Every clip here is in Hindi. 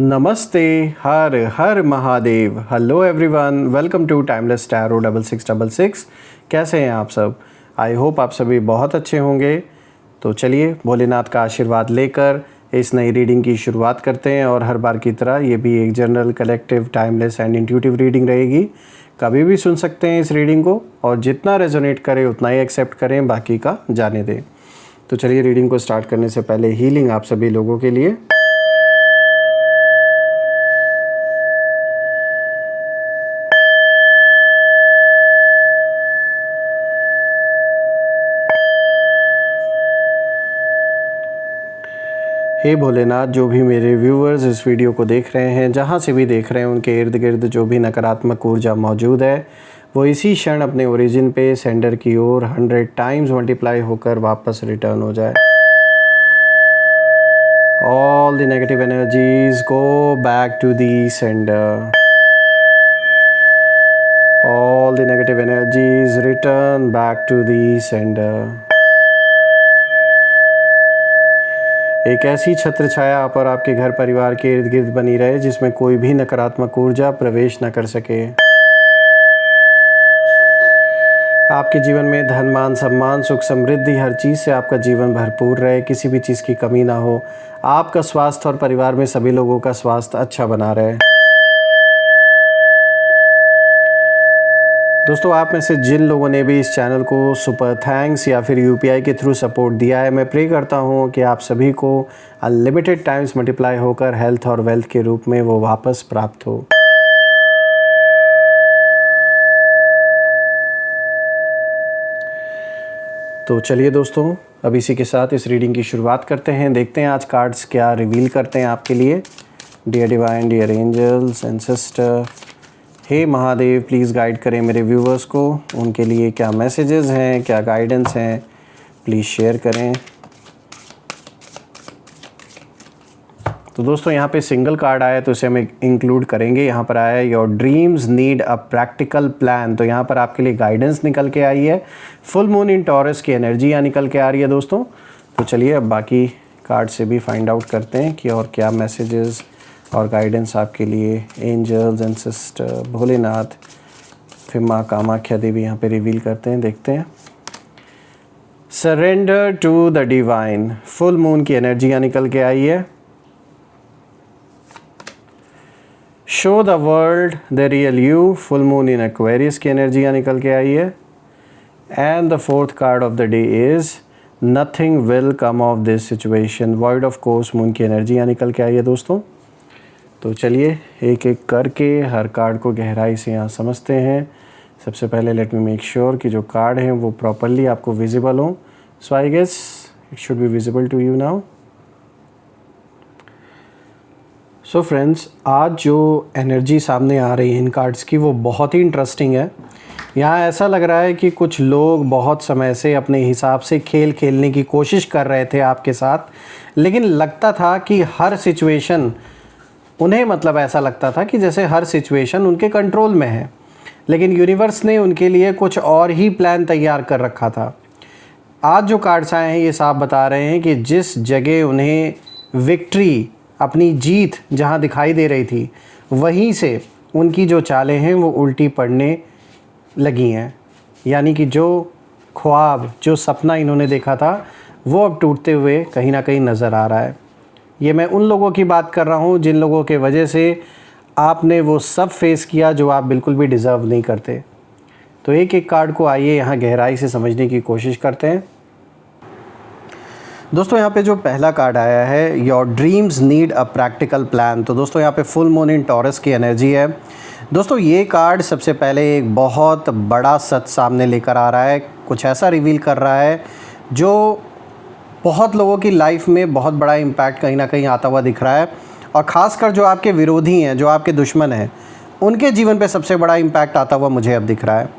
नमस्ते, हर हर Mahadev. Hello everyone, welcome to timeless tarot 6666। कैसे हैं आप सब? आई होप आप सभी बहुत अच्छे होंगे। तो चलिए भोलेनाथ का आशीर्वाद लेकर इस नई रीडिंग की शुरुआत करते हैं। और हर बार की तरह ये भी एक general, collective, timeless and intuitive reading रहेगी। कभी भी सुन सकते हैं इस रीडिंग को और जितना रेजोनेट करे उतना ही एक्सेप्ट करें, बाकी का जाने दें। तो चलिए रीडिंग को स्टार्ट करने से पहले हीलिंग आप सभी लोगों के लिए। हे भोलेनाथ, जो भी मेरे व्यूअर्स इस वीडियो को देख रहे हैं, जहाँ से भी देख रहे हैं, उनके इर्द गिर्द जो भी नकारात्मक ऊर्जा मौजूद है वो इसी क्षण अपने ओरिजिन पे सेंडर की ओर 100 टाइम्स मल्टीप्लाई होकर वापस रिटर्न हो जाए। All the negative energies go back to the sender. All the negative energies return back to the sender. एक ऐसी छत्र छाया आप और आपके घर परिवार के इर्द गिर्द बनी रहे जिसमें कोई भी नकारात्मक ऊर्जा प्रवेश न कर सके। आपके जीवन में धन, मान, सम्मान, सुख, समृद्धि, हर चीज़ से आपका जीवन भरपूर रहे, किसी भी चीज़ की कमी ना हो। आपका स्वास्थ्य और परिवार में सभी लोगों का स्वास्थ्य अच्छा बना रहे। दोस्तों, आप में से जिन लोगों ने भी इस चैनल को सुपर थैंक्स या फिर यूपीआई के थ्रू सपोर्ट दिया है, मैं प्रे करता हूँ कि आप सभी को अनलिमिटेड टाइम्स मल्टीप्लाई होकर हेल्थ और वेल्थ के रूप में वो वापस प्राप्त हो। तो चलिए दोस्तों, अब इसी के साथ इस रीडिंग की शुरुआत करते हैं। देखते हैं आज कार्ड्स क्या रिवील करते हैं आपके लिए। Dear divine, dear angels and sister, हे महादेव, प्लीज़ गाइड करें मेरे व्यूवर्स को। उनके लिए क्या मैसेजेस हैं, क्या गाइडेंस हैं, प्लीज़ शेयर करें। तो दोस्तों, यहाँ पे सिंगल कार्ड आया तो इसे हम इंक्लूड करेंगे। यहाँ पर आया your dreams need a practical plan. तो यहाँ पर आपके लिए गाइडेंस निकल के आई है। फुल मून इन टॉरस की एनर्जी यहाँ निकल के आ रही है दोस्तों। तो चलिए अब बाकी कार्ड से भी फाइंड आउट करते हैं कि और क्या मैसेजेस और गाइडेंस आपके लिए एंजल्स एंड सिस्टर, भोलेनाथ, फिर माँ कामाख्या देवी यहाँ पे रिवील करते हैं। देखते हैं। Surrender to the divine, full moon की एनर्जी यहाँ निकल के आई है। Show the world the real you, full moon in Aquarius की एनर्जी यहाँ निकल के आई है। And the fourth card of the day is nothing will come of this situation, void of course moon की एनर्जी यहाँ निकल के आई है दोस्तों। तो चलिए एक एक करके हर कार्ड को गहराई से यहाँ समझते हैं। सबसे पहले लेट मी मेक श्योर कि जो कार्ड हैं वो प्रॉपरली आपको विजिबल हो। So I guess it should be visible to you now. So friends, आज जो एनर्जी सामने आ रही है इन कार्ड्स की वो बहुत ही इंटरेस्टिंग है। यहाँ ऐसा लग रहा है कि कुछ लोग बहुत समय से अपने हिसाब से खेल खेलने की कोशिश कर रहे थे आपके साथ, लेकिन लगता था कि हर सिचुएशन उन्हें, मतलब ऐसा लगता था कि जैसे हर सिचुएशन उनके कंट्रोल में है, लेकिन यूनिवर्स ने उनके लिए कुछ और ही प्लान तैयार कर रखा था। आज जो कार्ड्स आए हैं ये साफ बता रहे हैं कि जिस जगह उन्हें विक्ट्री, अपनी जीत जहां दिखाई दे रही थी, वहीं से उनकी जो चालें हैं वो उल्टी पड़ने लगी हैं। यानी कि जो ख्वाब, जो सपना इन्होंने देखा था वो अब टूटते हुए कहीं ना कहीं नज़र आ रहा है। ये मैं उन लोगों की बात कर रहा हूँ जिन लोगों के वजह से आपने वो सब फेस किया जो आप बिल्कुल भी डिज़र्व नहीं करते। तो एक एक कार्ड को आइए यहाँ गहराई से समझने की कोशिश करते हैं। दोस्तों, यहाँ पे जो पहला कार्ड आया है, your dreams need a practical plan. तो दोस्तों यहाँ पे फुल मून इन टॉरस की एनर्जी है। दोस्तों, ये कार्ड सबसे पहले एक बहुत बड़ा सच सामने लेकर आ रहा है। कुछ ऐसा रिवील कर रहा है जो बहुत लोगों की लाइफ में बहुत बड़ा इम्पैक्ट कहीं ना कहीं आता हुआ दिख रहा है। और ख़ासकर जो आपके विरोधी हैं, जो आपके दुश्मन हैं, उनके जीवन पे सबसे बड़ा इम्पैक्ट आता हुआ मुझे अब दिख रहा है।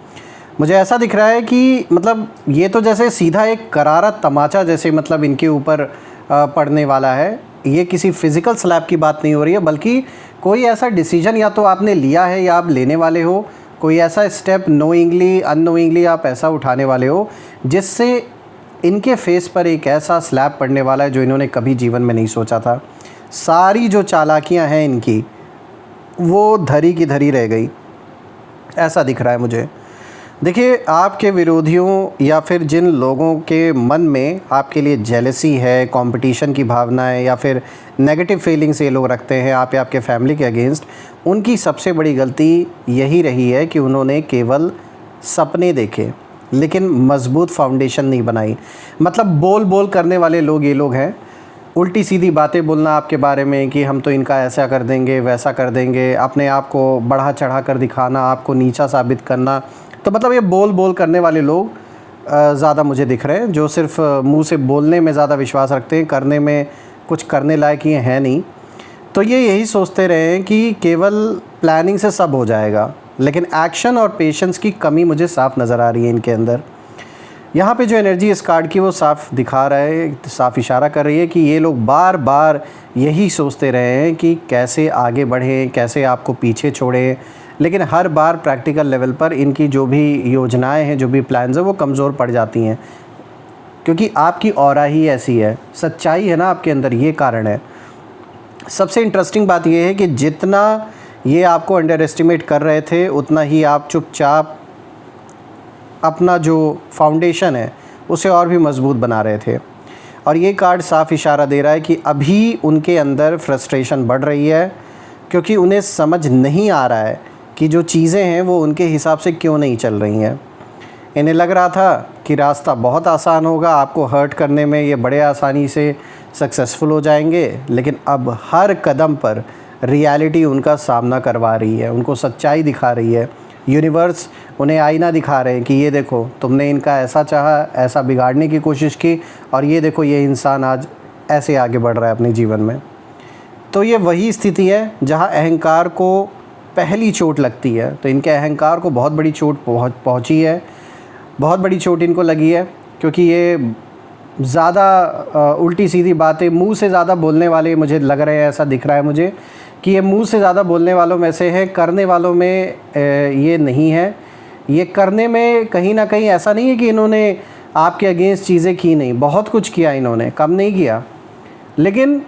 मुझे ऐसा दिख रहा है कि मतलब ये तो जैसे सीधा एक करारा तमाचा जैसे मतलब इनके ऊपर पड़ने वाला है। ये किसी फिज़िकल स्लैप की बात नहीं हो रही है, बल्कि कोई ऐसा डिसीजन या तो आपने लिया है या आप लेने वाले हो। कोई ऐसा स्टेप नोइंगली अननोइंगली आप ऐसा उठाने वाले हो जिससे इनके फेस पर एक ऐसा स्लैब पड़ने वाला है जो इन्होंने कभी जीवन में नहीं सोचा था। सारी जो चालाकियां हैं इनकी वो धरी की धरी रह गई, ऐसा दिख रहा है मुझे। देखिए, आपके विरोधियों या फिर जिन लोगों के मन में आपके लिए जेलसी है, कंपटीशन की भावना है, या फिर नेगेटिव फीलिंग्स ये लोग रखते हैं आप या आपके फैमिली के अगेंस्ट, उनकी सबसे बड़ी गलती यही रही है कि उन्होंने केवल सपने देखे लेकिन मजबूत फाउंडेशन नहीं बनाई। मतलब बोल बोल करने वाले लोग ये लोग हैं, उल्टी सीधी बातें बोलना आपके बारे में कि हम तो इनका ऐसा कर देंगे, वैसा कर देंगे, अपने आप को बढ़ा चढ़ा कर दिखाना, आपको नीचा साबित करना। तो मतलब ये बोल बोल करने वाले लोग ज़्यादा मुझे दिख रहे हैं, जो सिर्फ मुंह से बोलने में ज़्यादा विश्वास रखते हैं, करने में कुछ करने लायक ये हैं नहीं। तो ये यही सोचते रहे हैं कि केवल प्लानिंग से सब हो जाएगा, लेकिन एक्शन और पेशेंस की कमी मुझे साफ नज़र आ रही है इनके अंदर। यहाँ पे जो एनर्जी इस कार्ड की वो साफ दिखा रहा है, साफ इशारा कर रही है कि ये लोग बार बार यही सोचते रहे हैं कि कैसे आगे बढ़ें, कैसे आपको पीछे छोड़ें, लेकिन हर बार प्रैक्टिकल लेवल पर इनकी जो भी योजनाएं हैं, जो भी प्लान्स हैं, वो कमज़ोर पड़ जाती हैं, क्योंकि आपकी ऑरा ही ऐसी है, सच्चाई है ना आपके अंदर, ये कारण है। सबसे इंटरेस्टिंग बात यह है कि जितना ये आपको अंडर एस्टिमेट कर रहे थे, उतना ही आप चुपचाप अपना जो फाउंडेशन है उसे और भी मजबूत बना रहे थे। और ये कार्ड साफ इशारा दे रहा है कि अभी उनके अंदर फ्रस्ट्रेशन बढ़ रही है, क्योंकि उन्हें समझ नहीं आ रहा है कि जो चीज़ें हैं वो उनके हिसाब से क्यों नहीं चल रही हैं। इन्हें लग रहा था कि रास्ता बहुत आसान होगा, आपको हर्ट करने में ये बड़े आसानी से सक्सेसफुल हो जाएंगे, लेकिन अब हर कदम पर रियलिटी उनका सामना करवा रही है, उनको सच्चाई दिखा रही है। यूनिवर्स उन्हें आईना दिखा रहे हैं कि ये देखो, तुमने इनका ऐसा चाहा, ऐसा बिगाड़ने की कोशिश की, और ये देखो ये इंसान आज ऐसे आगे बढ़ रहा है अपने जीवन में। तो ये वही स्थिति है जहाँ अहंकार को पहली चोट लगती है। तो इनके अहंकार को बहुत बड़ी चोट पहुँची है, बहुत बड़ी चोट इनको लगी है, क्योंकि ये ज़्यादा उल्टी सीधी बातें मुंह से ज़्यादा बोलने वाले मुझे लग रहे हैं। ऐसा दिख रहा है मुझे कि ये मुंह से ज़्यादा बोलने वालों में से हैं, करने वालों में ये नहीं है। ये करने में कहीं ना कहीं ऐसा नहीं है कि इन्होंने आपके अगेंस्ट चीज़ें की नहीं, बहुत कुछ किया इन्होंने, कम नहीं किया, लेकिन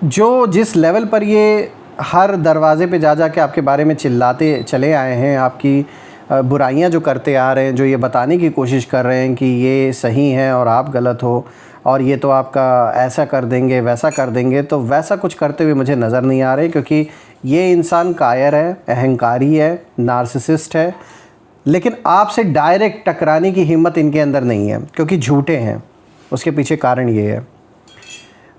जो जिस लेवल पर ये हर दरवाज़े पे जा के आपके बारे में चिल्लाते चले आए हैं, आपकी बुराइयां जो करते आ रहे हैं, जो ये बताने की कोशिश कर रहे हैं कि ये सही है और आप गलत हो, और ये तो आपका ऐसा कर देंगे, वैसा कर देंगे, तो वैसा कुछ करते हुए मुझे नज़र नहीं आ रहे, क्योंकि ये इंसान कायर है, अहंकारी है, नार्सिसिस्ट है, लेकिन आपसे डायरेक्ट टकराने की हिम्मत इनके अंदर नहीं है, क्योंकि झूठे हैं। उसके पीछे कारण ये है।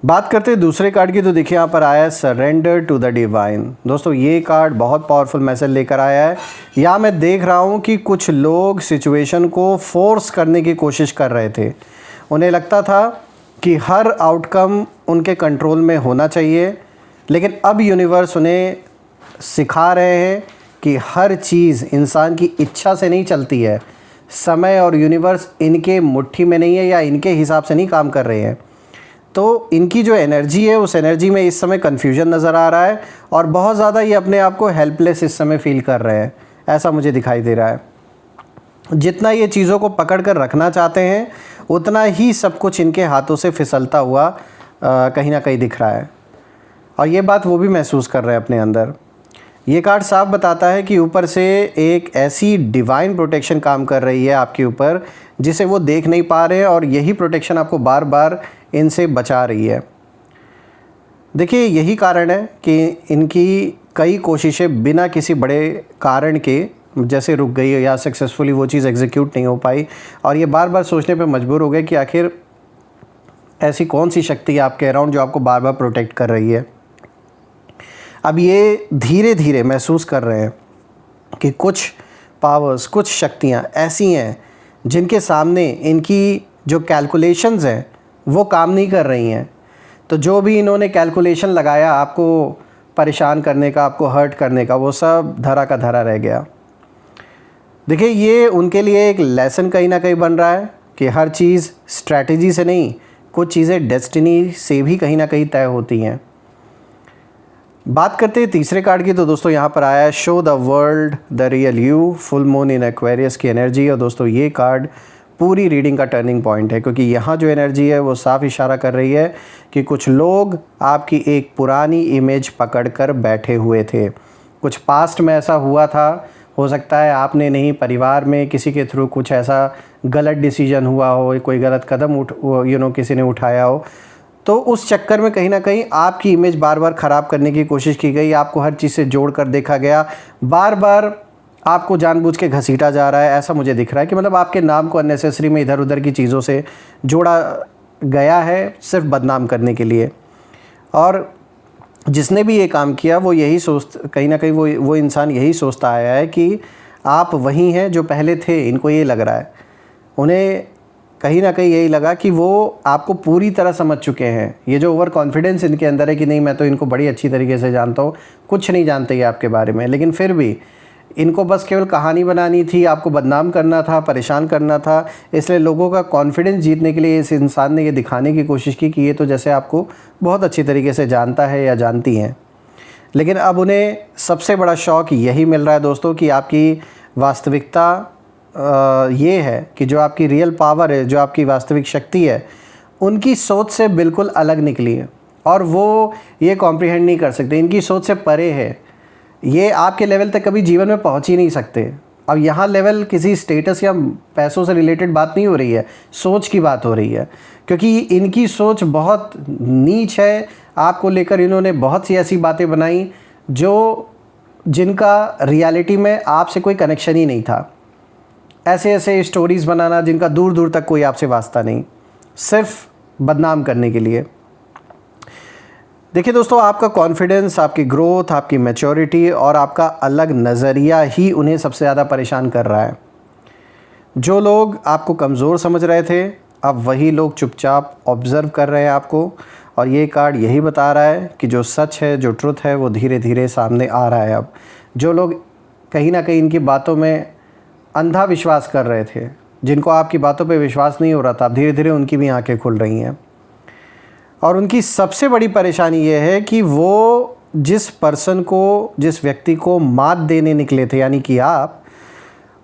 बात करते हैं दूसरे कार्ड की, तो देखिए यहाँ पर आया है सरेंडर टू द डिवाइन। दोस्तों, ये कार्ड बहुत पावरफुल मैसेज लेकर आया है। यहाँ मैं देख रहा हूँ कि कुछ लोग सिचुएशन को फोर्स करने की कोशिश कर रहे थे। उन्हें लगता था कि हर आउटकम उनके कंट्रोल में होना चाहिए, लेकिन अब यूनिवर्स उन्हें सिखा रहे हैं कि हर चीज़ इंसान की इच्छा से नहीं चलती है। समय और यूनिवर्स इनके मुट्ठी में नहीं है, या इनके हिसाब से नहीं काम कर रहे हैं। तो इनकी जो एनर्जी है, उस एनर्जी में इस समय कन्फ्यूजन नज़र आ रहा है, और बहुत ज़्यादा ये अपने आप को हेल्पलेस इस समय फील कर रहे हैं, ऐसा मुझे दिखाई दे रहा है। जितना ये चीज़ों को पकड़ कर रखना चाहते हैं, उतना ही सब कुछ इनके हाथों से फिसलता हुआ कहीं ना कहीं दिख रहा है, और ये बात वो भी महसूस कर रहे हैं अपने अंदर। ये कार्ड साफ बताता है कि ऊपर से एक ऐसी डिवाइन प्रोटेक्शन काम कर रही है आपके ऊपर, जिसे वो देख नहीं पा रहे हैं, और यही प्रोटेक्शन आपको बार बार इनसे बचा रही है। देखिए, यही कारण है कि इनकी कई कोशिशें बिना किसी बड़े कारण के जैसे रुक गई, या सक्सेसफुली वो चीज़ एग्जीक्यूट नहीं हो पाई, और ये बार बार सोचने पे मजबूर हो गए कि आखिर ऐसी कौन सी शक्ति है आपके अराउंड जो आपको बार बार प्रोटेक्ट कर रही है। अब ये धीरे धीरे महसूस कर रहे हैं कि कुछ पावर्स, कुछ शक्तियाँ ऐसी हैं जिनके सामने इनकी जो कैलकुलेशंस हैं वो काम नहीं कर रही हैं। तो जो भी इन्होंने कैलकुलेशन लगाया आपको परेशान करने का, आपको हर्ट करने का, वो सब धरा का धरा रह गया। देखिए, ये उनके लिए एक लेसन कहीं ना कहीं बन रहा है कि हर चीज़ स्ट्रैटेजी से नहीं, कुछ चीज़ें डेस्टिनी से भी कहीं ना कहीं तय होती हैं। बात करते हैं तीसरे कार्ड की, तो दोस्तों यहाँ पर आया है show the world the real you, full moon in Aquarius की एनर्जी। और दोस्तों, ये कार्ड पूरी रीडिंग का टर्निंग पॉइंट है, क्योंकि यहाँ जो एनर्जी है वो साफ इशारा कर रही है कि कुछ लोग आपकी एक पुरानी इमेज पकड़ कर बैठे हुए थे। कुछ पास्ट में ऐसा हुआ था, हो सकता है आपने नहीं, परिवार में किसी के थ्रू कुछ ऐसा गलत डिसीजन हुआ हो, कोई गलत कदम किसी ने उठाया हो, तो उस चक्कर में कहीं ना कहीं आपकी इमेज बार बार ख़राब करने की कोशिश की गई, आपको हर चीज़ से जोड़ कर देखा गया, बार बार आपको जानबूझ के घसीटा जा रहा है। ऐसा मुझे दिख रहा है कि मतलब आपके नाम को अननेसेसरी में इधर उधर की चीज़ों से जोड़ा गया है सिर्फ बदनाम करने के लिए। और जिसने भी ये काम किया वो यही कहीं ना कहीं वो इंसान यही सोचता आया है कि आप वही हैं जो पहले थे। इनको ये लग रहा है, उन्हें कहीं ना कहीं यही लगा कि वो आपको पूरी तरह समझ चुके हैं। ये जो ओवर कॉन्फिडेंस इनके अंदर है कि नहीं, मैं तो इनको बड़ी अच्छी तरीके से जानता हूँ, कुछ नहीं जानते ये आपके बारे में, लेकिन फिर भी इनको बस केवल कहानी बनानी थी, आपको बदनाम करना था, परेशान करना था। इसलिए लोगों का कॉन्फिडेंस जीतने के लिए इस इंसान ने ये दिखाने की कोशिश की कि ये तो जैसे आपको बहुत अच्छी तरीके से जानता है या जानती हैं। लेकिन अब उन्हें सबसे बड़ा शौक़ यही मिल रहा है दोस्तों कि आपकी वास्तविकता ये है कि जो आपकी रियल पावर है, जो आपकी वास्तविक शक्ति है, उनकी सोच से बिल्कुल अलग निकली है और वो ये कॉम्प्रिहेंड नहीं कर सकते, इनकी सोच से परे है। ये आपके लेवल तक कभी जीवन में पहुंच ही नहीं सकते। अब यहाँ लेवल किसी स्टेटस या पैसों से रिलेटेड बात नहीं हो रही है, सोच की बात हो रही है, क्योंकि इनकी सोच बहुत नीच है। आपको लेकर इन्होंने बहुत सी ऐसी बातें बनाई जिनका रियलिटी में आपसे कोई कनेक्शन ही नहीं था। ऐसे ऐसे स्टोरीज़ बनाना जिनका दूर दूर तक कोई आपसे वास्ता नहीं, सिर्फ बदनाम करने के लिए। देखिए दोस्तों, आपका कॉन्फिडेंस, आपकी ग्रोथ, आपकी मैच्योरिटी और आपका अलग नज़रिया ही उन्हें सबसे ज़्यादा परेशान कर रहा है। जो लोग आपको कमज़ोर समझ रहे थे, अब वही लोग चुपचाप ऑब्ज़र्व कर रहे हैं आपको। और ये कार्ड यही बता रहा है कि जो सच है, जो ट्रुथ है, वो धीरे धीरे सामने आ रहा है। अब जो लोग कहीं ना कहीं इनकी बातों में अंधा विश्वास कर रहे थे, जिनको आपकी बातों पे विश्वास नहीं हो रहा था, अब धीरे धीरे उनकी भी आंखें खुल रही हैं। और उनकी सबसे बड़ी परेशानी ये है कि वो जिस व्यक्ति को मात देने निकले थे, यानी कि आप,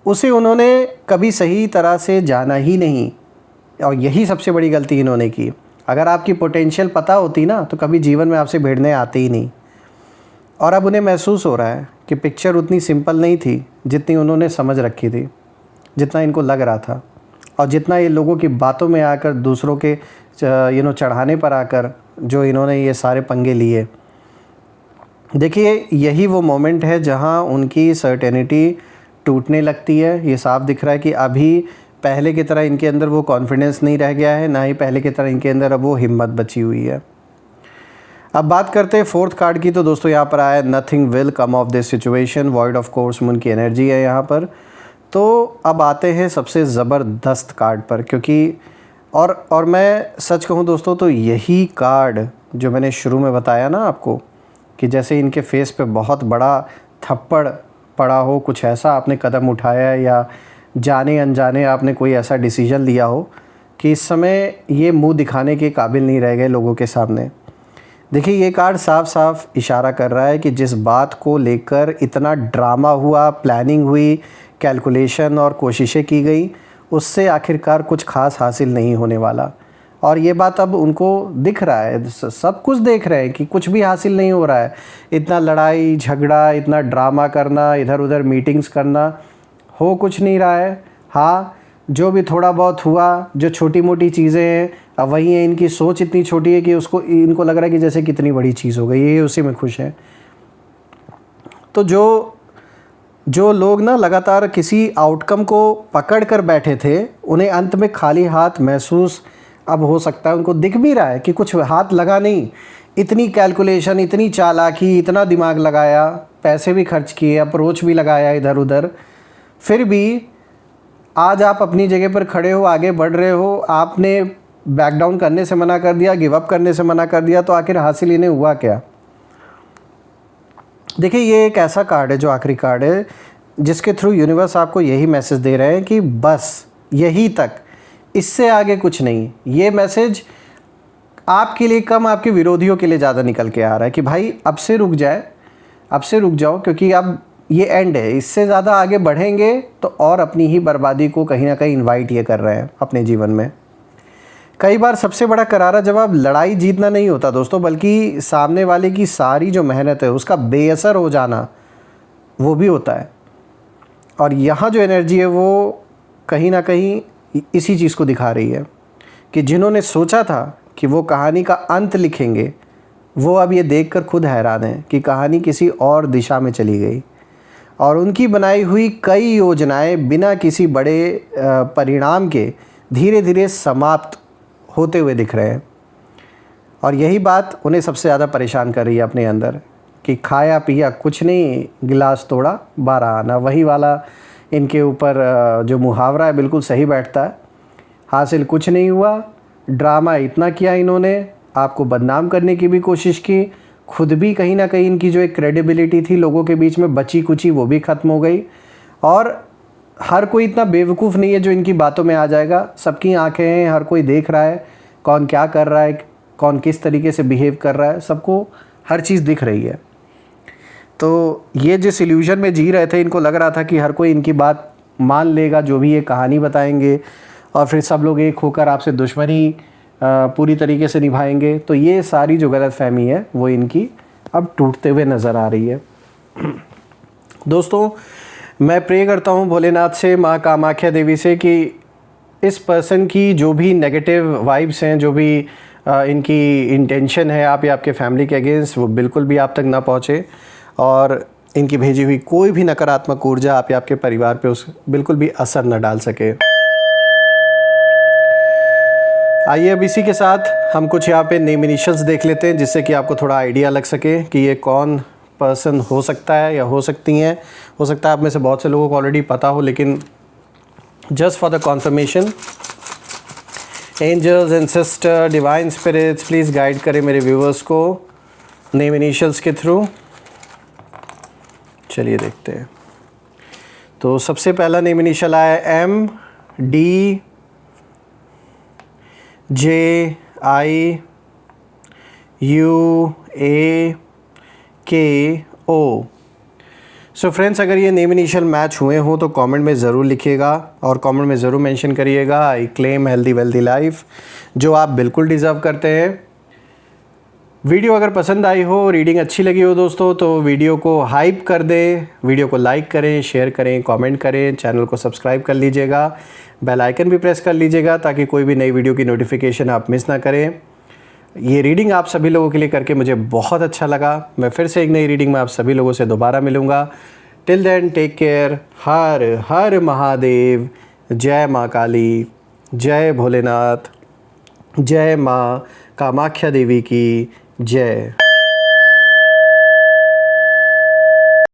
उसे उन्होंने कभी सही तरह से जाना ही नहीं। और यही सबसे बड़ी गलती इन्होंने की। अगर आपकी पोटेंशियल पता होती ना, तो कभी जीवन में आपसे भिड़ने आते ही नहीं। और अब उन्हें महसूस हो रहा है कि पिक्चर उतनी सिंपल नहीं थी जितनी उन्होंने समझ रखी थी, जितना इनको लग रहा था, और जितना ये लोगों की बातों में आकर, दूसरों के चढ़ाने पर आकर जो इन्होंने ये सारे पंगे लिए। देखिए, यही वो मोमेंट है जहां उनकी सर्टेनिटी टूटने लगती है। ये साफ दिख रहा है कि अभी पहले की तरह इनके अंदर वो कॉन्फिडेंस नहीं रह गया है, ना ही पहले की तरह इनके अंदर अब वो हिम्मत बची हुई है। अब बात करते हैं फोर्थ कार्ड की। तो दोस्तों यहाँ पर आया nothing will come of this situation, void of course moon की एनर्जी है यहाँ पर। तो अब आते हैं सबसे ज़बरदस्त कार्ड पर, क्योंकि और मैं सच कहूँ दोस्तों, तो यही कार्ड जो मैंने शुरू में बताया ना आपको, कि जैसे इनके फेस पे बहुत बड़ा थप्पड़ पड़ा हो, कुछ ऐसा आपने कदम उठाया या जाने अनजाने आपने कोई ऐसा डिसीजन लिया हो कि इस समय ये मुंह दिखाने के काबिल नहीं रह गए लोगों के सामने। देखिए, ये कार्ड साफ साफ इशारा कर रहा है कि जिस बात को लेकर इतना ड्रामा हुआ, प्लानिंग हुई, कैलकुलेशन और कोशिशें की गई, उससे आखिरकार कुछ खास हासिल नहीं होने वाला। और ये बात अब उनको दिख रहा है, सब कुछ देख रहे हैं कि कुछ भी हासिल नहीं हो रहा है। इतना लड़ाई झगड़ा, इतना ड्रामा करना, इधर उधर मीटिंग्स करना, हो कुछ नहीं रहा है। हाँ, जो भी थोड़ा बहुत हुआ, जो छोटी मोटी चीज़ें हैं, अब वही है। इनकी सोच इतनी छोटी है कि इनको लग रहा है कि जैसे कितनी बड़ी चीज़ हो गई, ये उसी में खुश है। तो जो लोग ना लगातार किसी आउटकम को पकड़ कर बैठे थे, उन्हें अंत में खाली हाथ महसूस अब हो सकता है। उनको दिख भी रहा है कि कुछ हाथ लगा नहीं। इतनी कैलकुलेशन, इतनी चालाकी, इतना दिमाग लगाया, पैसे भी खर्च किए, अप्रोच भी लगाया इधर उधर, फिर भी आज आप अपनी जगह पर खड़े हो, आगे बढ़ रहे हो। आपने बैक डाउन करने से मना कर दिया, गिव अप करने से मना कर दिया, तो आखिर हासिल इन्हें हुआ क्या? देखिए, ये एक ऐसा कार्ड है, जो आखिरी कार्ड है, जिसके थ्रू यूनिवर्स आपको यही मैसेज दे रहे हैं कि बस यही तक, इससे आगे कुछ नहीं। ये मैसेज आपके लिए कम, आपके विरोधियों के लिए ज़्यादा निकल के आ रहा है कि भाई अब से रुक जाओ, क्योंकि अब ये एंड है, इससे ज़्यादा आगे बढ़ेंगे तो और अपनी ही बर्बादी को कहीं ना कहीं इनवाइट ये कर रहे हैं अपने जीवन में। कई बार सबसे बड़ा करारा जवाब लड़ाई जीतना नहीं होता दोस्तों, बल्कि सामने वाले की सारी जो मेहनत है उसका बेअसर हो जाना वो भी होता है। और यहाँ जो एनर्जी है वो कहीं ना कहीं इसी चीज़ को दिखा रही है कि जिन्होंने सोचा था कि वो कहानी का अंत लिखेंगे, वो अब ये देखकर खुद हैरान हैं कि कहानी किसी और दिशा में चली गई और उनकी बनाई हुई कई योजनाएं बिना किसी बड़े परिणाम के धीरे धीरे समाप्त होते हुए दिख रहे हैं। और यही बात उन्हें सबसे ज़्यादा परेशान कर रही है अपने अंदर कि खाया पिया कुछ नहीं, गिलास तोड़ा 12 आना। वही वाला इनके ऊपर जो मुहावरा है बिल्कुल सही बैठता है। हासिल कुछ नहीं हुआ, ड्रामा इतना किया इन्होंने, आपको बदनाम करने की भी कोशिश की, खुद भी कहीं ना कहीं इनकी जो एक क्रेडिबिलिटी थी लोगों के बीच में बची कुची वो भी ख़त्म हो गई। और हर कोई इतना बेवकूफ़ नहीं है जो इनकी बातों में आ जाएगा। सबकी आंखें हैं, हर कोई देख रहा है कौन क्या कर रहा है, कौन किस तरीके से बिहेव कर रहा है, सबको हर चीज़ दिख रही है। तो ये जिस इल्यूजन में जी रहे थे, इनको लग रहा था कि हर कोई इनकी बात मान लेगा जो भी ये कहानी बताएंगे, और फिर सब लोग एक होकर आपसे दुश्मनी पूरी तरीके से निभाएंगे। तो ये सारी जो गलतफहमी है वो इनकी अब टूटते हुए नज़र आ रही है। दोस्तों, मैं प्रे करता हूँ भोलेनाथ से, माँ कामाख्या देवी से, कि इस पर्सन की जो भी नेगेटिव वाइब्स हैं, जो भी इनकी इंटेंशन है आप या आपके फैमिली के अगेंस्ट, वो बिल्कुल भी आप तक ना पहुँचे और इनकी भेजी हुई कोई भी नकारात्मक ऊर्जा आप या आपके परिवार पे उस बिल्कुल भी असर न डाल सके। आइए अब इसी के साथ हम कुछ यहाँ पे नेम इनिशियल्स देख लेते हैं, जिससे कि आपको थोड़ा आइडिया लग सके कि ये कौन पर्सन हो सकता है या हो सकती हैं। हो सकता है आप में से बहुत से लोगों को ऑलरेडी पता हो, लेकिन just for the confirmation, angels, ancestor, divine spirits, please guide करें मेरे व्यूवर्स को नेम इनिशियल्स के थ्रू। चलिए देखते हैं। तो सबसे पहला नेम इनिशियल आया MD JIUAKO। सो फ्रेंड्स, अगर ये नेम इनिशियल मैच हुए हों तो कमेंट में ज़रूर लिखिएगा और कमेंट में ज़रूर मेंशन करिएगा I claim healthy wealthy life, जो आप बिल्कुल डिज़र्व करते हैं। वीडियो अगर पसंद आई हो, रीडिंग अच्छी लगी हो दोस्तों, तो वीडियो को हाइप कर दें, वीडियो को लाइक करें, शेयर करें, कमेंट करें, चैनल को सब्सक्राइब कर लीजिएगा, बेल आइकन भी प्रेस कर लीजिएगा ताकि कोई भी नई वीडियो की नोटिफिकेशन आप मिस ना करें। ये रीडिंग आप सभी लोगों के लिए करके मुझे बहुत अच्छा लगा। मैं फिर से एक नई रीडिंग में आप सभी लोगों से दोबारा मिलूँगा। Till then take care. हर हर महादेव। जय माँ काली, जय भोलेनाथ, जय माँ कामाख्या देवी की जय।